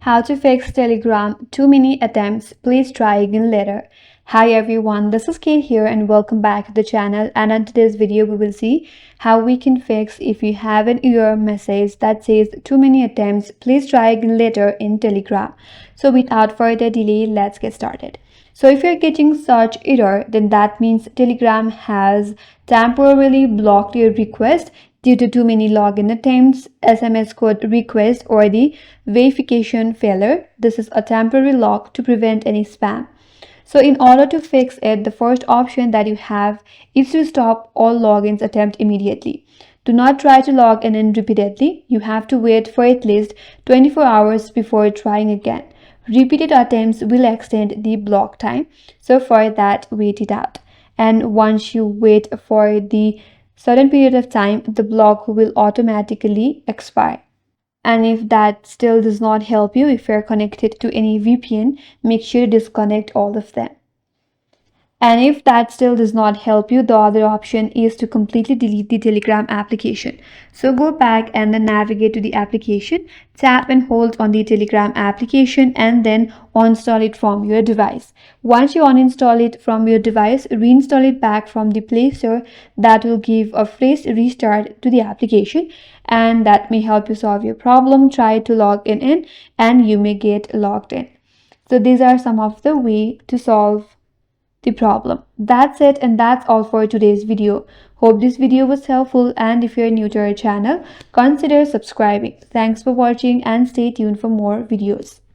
How to fix Telegram too many attempts. Please try again later. Hi everyone, this is Kate here and welcome back to the channel, and in today's video we will see how we can fix if you have an error message that says too many attempts. Please try again later in Telegram. So without further delay, let's get started. So if you're getting such error, then that means Telegram has temporarily blocked your request due to too many login attempts, SMS code request, or the verification failure. This is a temporary lock to prevent any spam. So in order to fix it, the first option that you have is to stop all logins attempt immediately. Do not try to log in repeatedly. You have to wait for at least 24 hours before trying again. Repeated attempts will extend the block time. So for that, wait it out. And once you wait for the certain period of time, the block will automatically expire. And if that still does not help you, if you're connected to any VPN, make sure to disconnect all of them. And if that still does not help you, the other option is to completely delete the Telegram application. So go back and then navigate to the application, tap and hold on the Telegram application, and then uninstall it from your device. Once you uninstall it from your device, reinstall it back from the Play Store. That will give a fresh restart to the application, and that may help you solve your problem. Try to log in and you may get logged in. So these are some of the ways to solve the problem. That's it, and that's all for today's video. Hope this video was helpful, and if you're new to our channel, consider subscribing. Thanks for watching and stay tuned for more videos.